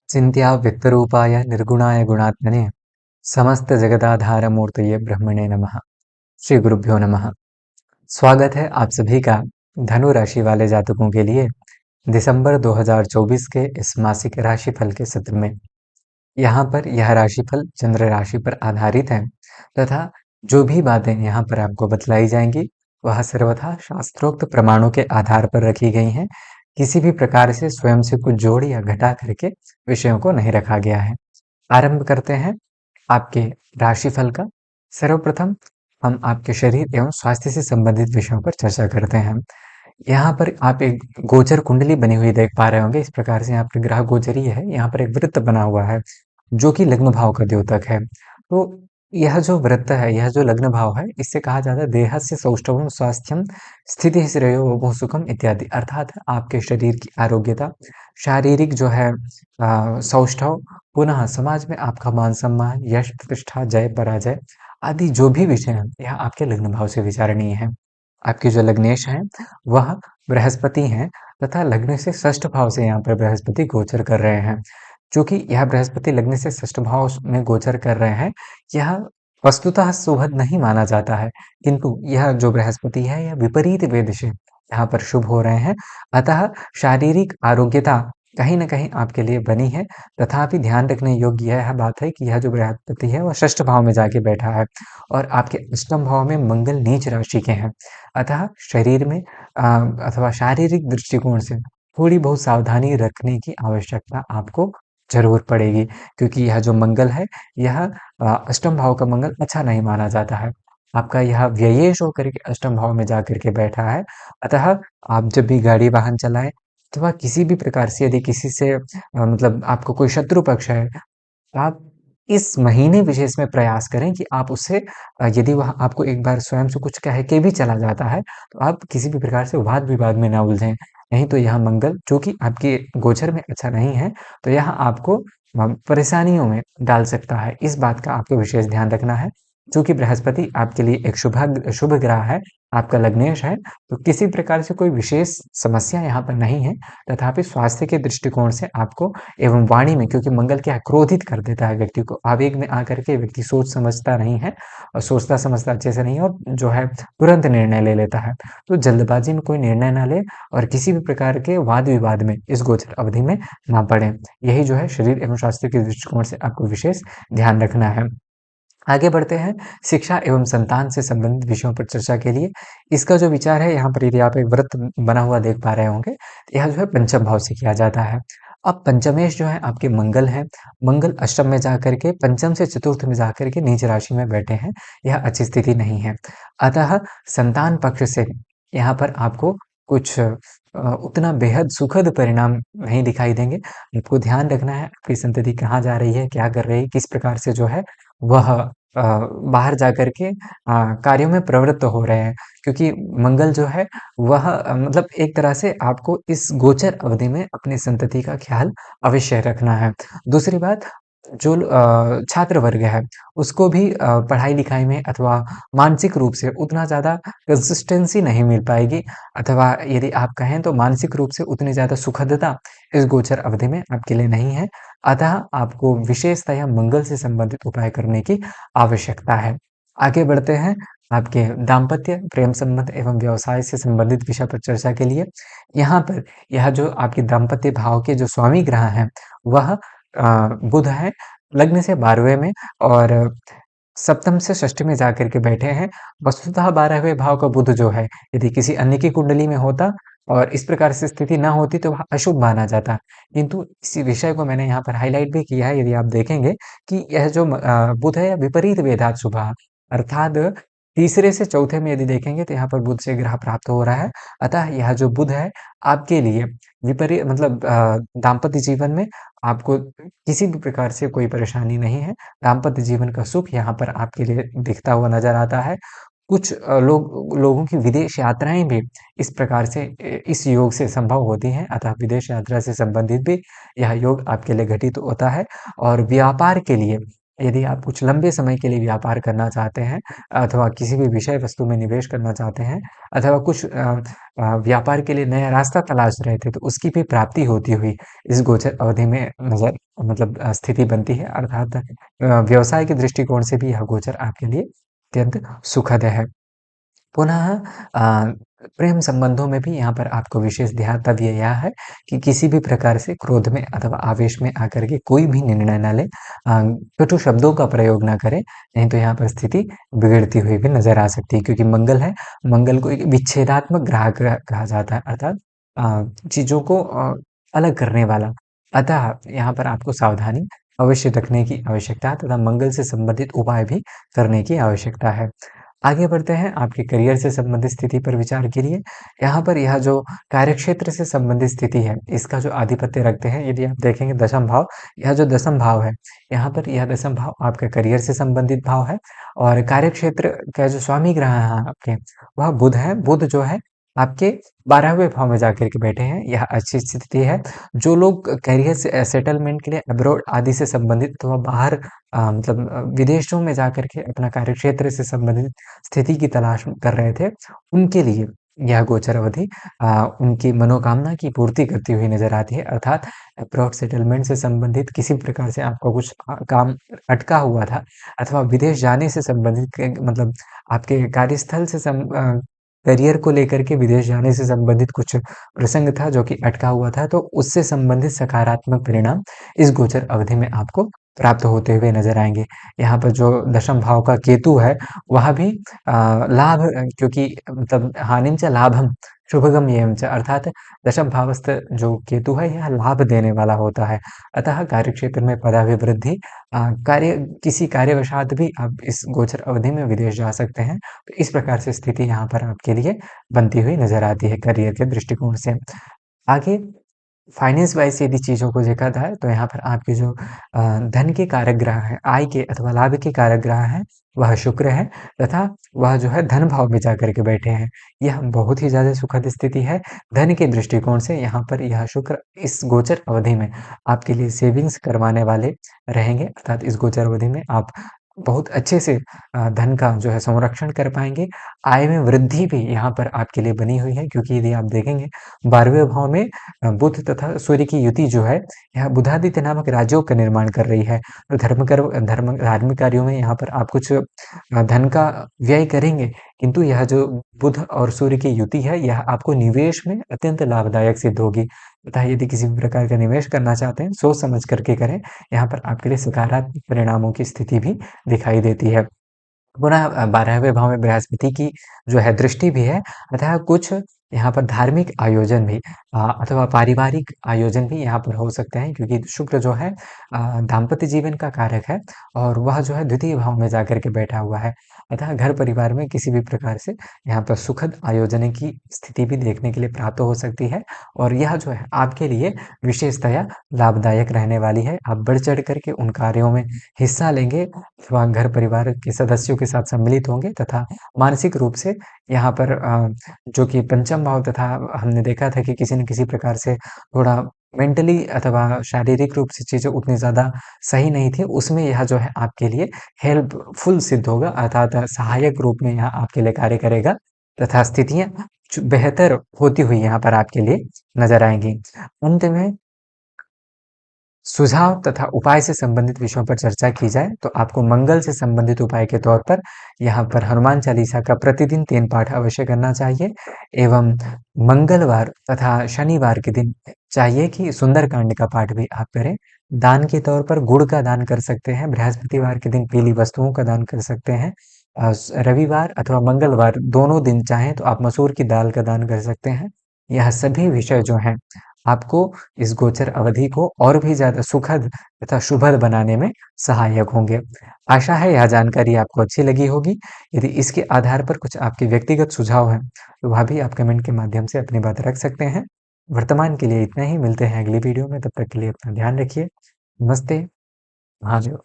चिन्त्या वित्तरूपाय निर्गुणाय गुणात्मने समस्तजगदाधारमूर्तये ब्रह्मणे नमः। श्री गुरुभ्यो नमः। स्वागत है आप सभी का धनु राशि वाले जातकों के लिए दिसंबर 2024 के इस मासिक राशिफल के सत्र में। यहाँ पर यह राशिफल चंद्र राशि पर आधारित है तथा जो भी बातें यहाँ पर आपको बतलाई जाएंगी वह सर्वथा शास्त्रोक्त प्रमाणों के आधार पर रखी गई हैं। किसी भी प्रकार से स्वयं से कुछ जोड़ या घटा करके विषयों को नहीं रखा गया है। आरंभ करते हैं आपके राशिफल का। सर्वप्रथम हम आपके शरीर एवं स्वास्थ्य से संबंधित विषयों पर चर्चा करते हैं। यहाँ पर आप एक गोचर कुंडली बनी हुई देख पा रहे होंगे। इस प्रकार से यहाँ पर ग्रह गोचरी है, यहाँ पर एक वृत्त बना हुआ है जो कि लग्न भाव का द्योतक है। तो यह जो वृत्त है, यह जो लग्न भाव है, इससे कहा जाता है देहस्य सौष्ठवम स्वास्थ्यम स्थिति श्रेयो बहु सुखम इत्यादि, अर्थात आपके शरीर की आरोग्यता, शारीरिक जो है सौष्ठव, पुनः समाज में आपका मान सम्मान, यश प्रतिष्ठा, जय पराजय आदि जो भी विषय हैं यह आपके लग्न भाव से विचारणीय है। आपके जो लग्नेश हैं वह बृहस्पति हैं तथा लग्न से षष्ठ भाव से यहाँ पर बृहस्पति गोचर कर रहे हैं। चूंकि यह बृहस्पति लग्न से षष्ठ भाव में गोचर कर रहे हैं, यह वस्तुतः शुभ नहीं माना जाता है, किंतु यह जो बृहस्पति है यह विपरीत वेद से यहाँ पर शुभ हो रहे हैं। अतः शारीरिक आरोग्यता कहीं न कहीं आपके लिए बनी है। तथापि ध्यान रखने योग्य यह बात है कि यह जो बृहस्पति है वह षष्ठ भाव में जाके बैठा है और आपके अष्टम भाव में मंगल नीच राशि के हैं। अतः शरीर में अथवा शारीरिक दृष्टिकोण से थोड़ी बहुत सावधानी रखने की आवश्यकता आपको ज़रूर पड़ेगी, क्योंकि यह जो मंगल है यह अष्टम भाव का मंगल अच्छा नहीं माना जाता है। आपका यह व्ययेश होकर के अष्टम भाव में जाकर के बैठा है। अतः आप जब भी गाड़ी वाहन चलाएं अथवा किसी भी प्रकार से यदि किसी से मतलब आपको कोई शत्रु पक्ष है, आप इस महीने विशेष में प्रयास करें कि आप उससे यदि वह आपको एक बार स्वयं से कुछ कह के भी चला जाता है, तो आप किसी भी प्रकार से वाद-विवाद में ना उलझें। नहीं तो यह मंगल जो कि आपके गोचर में अच्छा नहीं है, तो यह आपको परेशानियों में डाल सकता है। इस बात का आपको विशेष ध्यान रखना है। चूँकि बृहस्पति आपके लिए एक शुभ ग्रह है, आपका लग्नेश है, तो किसी प्रकार से कोई विशेष समस्या यहाँ पर नहीं है। तथापि स्वास्थ्य के दृष्टिकोण से आपको एवं वाणी में, क्योंकि मंगल क्या है, क्रोधित कर देता है व्यक्ति को। आवेग में आकर के व्यक्ति सोच समझता नहीं है और सोचता समझता अच्छे से नहीं है और जो है तुरंत निर्णय ले लेता है। तो जल्दबाजी में कोई निर्णय ना ले और किसी भी प्रकार के वाद विवाद में इस गोचर अवधि में ना पड़े। यही जो है शरीर एवं स्वास्थ्य के दृष्टिकोण से आपको विशेष ध्यान रखना है। आगे बढ़ते हैं शिक्षा एवं संतान से संबंधित विषयों पर चर्चा के लिए। इसका जो विचार है, यहाँ पर यदि आप एक व्रत बना हुआ देख पा रहे होंगे, तो यह जो है पंचम भाव से किया जाता है। अब पंचमेश जो है आपके मंगल हैं, मंगल अष्टम में जाकर के पंचम से चतुर्थ में जाकर के नीच राशि में बैठे हैं, यह अच्छी स्थिति नहीं है। अतः संतान पक्ष से यहाँ पर आपको कुछ उतना बेहद सुखद परिणाम नहीं दिखाई देंगे। आपको ध्यान रखना है आपकी संतति कहाँ जा रही है, क्या कर रही है, किस प्रकार से जो है वह बाहर जाकर के कार्यों में प्रवृत्त हो रहे हैं, क्योंकि मंगल जो है वह मतलब एक तरह से आपको इस गोचर अवधि में अपनी संतति का ख्याल अवश्य रखना है। दूसरी बात, जो छात्र वर्ग है उसको भी पढ़ाई-लिखाई में अथवा मानसिक रूप से उतना ज़्यादा कंसिस्टेंसी नहीं मिल पाएगी, अथवा यदि आप कहें तो मानसिक रूप से उतनी ज़्यादा सुखदता इस गोचर अवधि में आपके लिए नहीं है। अतः आपको विशेषतः मंगल से संबंधित उपाय करने की आवश्यकता है। आगे बढ़ते हैं आपके दाम्पत्य, प्रेम संबंध एवं व्यवसाय से संबंधित विषय पर चर्चा के लिए। यहाँ पर यह जो आपके दाम्पत्य भाव के जो स्वामी ग्रह हैं, वह बुध है, लग्न से 12वें में और सप्तम से षष्ठ में जाकर के बैठे हैं। वस्तुतः 12वें भाव का बुध जो है, यदि किसी अन्य की कुंडली में होता और इस प्रकार से स्थिति ना होती तो वह अशुभ माना जाता। किंतु इसी विषय को मैंने यहाँ पर हाइलाइट भी किया है, यदि आप देखेंगे कि यह जो बुध है, यह विपरीत वेधात शुभः, अर्थात तीसरे से चौथे में यदि देखेंगे तो यहाँ पर बुध से ग्रह प्राप्त हो रहा है। अतः यह जो बुध है आपके लिए मतलब दाम्पत्य जीवन में आपको किसी भी प्रकार से कोई परेशानी नहीं है। दाम्पत्य जीवन का सुख यहाँ पर आपके लिए दिखता हुआ नज़र आता है। कुछ लोगों की विदेश यात्राएँ भी इस प्रकार से इस योग से संभव होती हैं, अतः विदेश यात्रा से संबंधित भी यह योग आपके लिए घटित होता है। और व्यापार के लिए यदि आप कुछ लंबे समय के लिए व्यापार करना चाहते हैं अथवा किसी भी विषय वस्तु में निवेश करना चाहते हैं अथवा कुछ व्यापार के लिए नया रास्ता तलाश रहे थे, तो उसकी भी प्राप्ति होती हुई इस गोचर अवधि में नज़र मतलब स्थिति बनती है, अर्थात व्यवसाय के दृष्टिकोण से भी यह गोचर आपके लिए अत्यंत सुखद है। पुनः प्रेम संबंधों में भी यहाँ पर आपको विशेष ध्यातव्य यह है कि किसी भी प्रकार से क्रोध में अथवा आवेश में आकर के कोई भी निर्णय ना लें, कटु शब्दों का प्रयोग ना करें, नहीं तो यहाँ पर स्थिति बिगड़ती हुई भी नज़र आ सकती है, क्योंकि मंगल है, मंगल को एक विच्छेदात्मक ग्रह कहा जाता है, अर्थात चीज़ों को अलग करने वाला। अतः यहाँ पर आपको सावधानी अवश्य रखने की आवश्यकता है तथा मंगल से संबंधित उपाय भी करने की आवश्यकता है। आगे बढ़ते हैं आपके करियर से संबंधित स्थिति पर विचार करिए। यहाँ पर यह जो कार्यक्षेत्र से संबंधित स्थिति है, इसका जो आधिपत्य रखते हैं, यदि आप देखेंगे दशम भाव, यह जो दशम भाव है, यहाँ पर यह दशम भाव आपका करियर से संबंधित भाव है और कार्यक्षेत्र का जो स्वामी ग्रह है आपके, वह बुध है। बुध जो है आपके 12वें भाव में जाकर के बैठे हैं, यह अच्छी स्थिति है। जो लोग करियर से सेटलमेंट के लिए अब्रॉड आदि से संबंधित अथवा बाहर मतलब विदेशों में जाकर के अपना कार्यक्षेत्र से संबंधित स्थिति की तलाश कर रहे थे, उनके लिए यह गोचर अवधि उनकी मनोकामना की पूर्ति करती हुई नज़र आती है। अर्थात अब्रॉड सेटलमेंट से संबंधित किसी प्रकार से आपका कुछ काम अटका हुआ था अथवा विदेश जाने से संबंधित मतलब आपके कार्यस्थल से करियर को लेकर के विदेश जाने से संबंधित कुछ प्रसंग था जो कि अटका हुआ था, तो उससे संबंधित सकारात्मक परिणाम इस गोचर अवधि में आपको प्राप्त होते हुए नज़र आएँगे। यहाँ पर जो दशम भाव का केतु है, वह भी लाभ क्योंकि मतलब हानिं च लाभं शुभगम एवं च, अर्थात दशम भावस्थ जो केतु है, यह लाभ देने वाला होता है। अतः कार्यक्षेत्र में पदाभिवृद्धि कार्य किसी कार्यवशात भी आप इस गोचर अवधि में विदेश जा सकते हैं। तो इस प्रकार से स्थिति यहाँ पर आपके लिए बनती हुई नज़र आती है करियर के दृष्टिकोण से। आगे फाइनेंस वाइज़ यदि चीज़ों को देखा जाए तो यहाँ पर आपके जो धन के कारक ग्रह हैं, आय के अथवा लाभ के कारक ग्रह हैं, वह शुक्र है तथा वह जो है धन भाव में जाकर के बैठे हैं। यह बहुत ही ज़्यादा सुखद स्थिति है। धन के दृष्टिकोण से यहाँ पर यह शुक्र इस गोचर अवधि में आपके लिए सेविंग्स करवाने वाले रहेंगे, अर्थात इस गोचर अवधि में आप बहुत अच्छे से धन का जो है संरक्षण कर पाएँगे। आय में वृद्धि भी यहाँ पर आपके लिए बनी हुई है, क्योंकि यदि आप देखेंगे 12वें भाव में बुध तथा सूर्य की युति जो है, यह बुधादित्य नामक राजयोग का निर्माण कर रही है। तो धार्मिक कार्यों में यहाँ पर आप कुछ धन का व्यय करेंगे, किंतु यह जो बुध और सूर्य की युति है, यह आपको निवेश में अत्यंत लाभदायक सिद्ध होगी। तथा यदि किसी भी प्रकार का निवेश करना चाहते हैं, सोच समझ करके करें, यहाँ पर आपके लिए सकारात्मक परिणामों की स्थिति भी दिखाई देती है। पुनः 12वें भाव में बृहस्पति की जो है दृष्टि भी है, अतः कुछ यहाँ पर धार्मिक आयोजन भी अथवा पारिवारिक आयोजन भी यहाँ पर हो सकते हैं, क्योंकि शुक्र जो है दाम्पत्य जीवन का कारक है और वह जो है द्वितीय भाव में जाकर के बैठा हुआ है। अतः घर परिवार में किसी भी प्रकार से यहाँ पर सुखद आयोजन की स्थिति भी देखने के लिए प्राप्त हो सकती है और यह जो है आपके लिए विशेषतया लाभदायक रहने वाली है। आप बढ़ चढ़ कर के उन कार्यों में हिस्सा लेंगे अथवा घर परिवार के सदस्यों के साथ सम्मिलित होंगे तथा मानसिक रूप से यहाँ पर जो कि पंचम भाव तथा हमने देखा था कि किसी न किसी प्रकार से थोड़ा मेंटली अथवा शारीरिक रूप से चीज़ें उतनी ज़्यादा सही नहीं थी, उसमें यह जो है आपके लिए हेल्पफुल सिद्ध होगा, अर्थात सहायक रूप में यह आपके लिए कार्य करेगा तथा स्थितियाँ बेहतर होती हुई यहाँ पर आपके लिए नज़र आएँगी। अंत में सुझाव तथा उपाय से संबंधित विषयों पर चर्चा की जाए तो आपको मंगल से संबंधित उपाय के तौर पर यहाँ पर हनुमान चालीसा का प्रतिदिन 3 पाठ अवश्य करना चाहिए एवं मंगलवार तथा शनिवार के दिन चाहिए कि सुंदरकांड का पाठ भी आप करें। दान के तौर पर गुड़ का दान कर सकते हैं, बृहस्पतिवार के दिन पीली वस्तुओं का दान कर सकते हैं। रविवार अथवा मंगलवार दोनों दिन चाहें तो आप मसूर की दाल का दान कर सकते हैं। यह सभी विषय जो हैं आपको इस गोचर अवधि को और भी ज़्यादा सुखद तथा शुभद बनाने में सहायक होंगे। आशा है यह जानकारी आपको अच्छी लगी होगी। यदि इसके आधार पर कुछ आपके व्यक्तिगत सुझाव हैं, तो वह भी आप कमेंट के माध्यम से अपनी बात रख सकते हैं। वर्तमान के लिए इतना ही, मिलते हैं अगली वीडियो में, तब तक के लिए अपना ध्यान रखिए। नमस्ते, महादेव।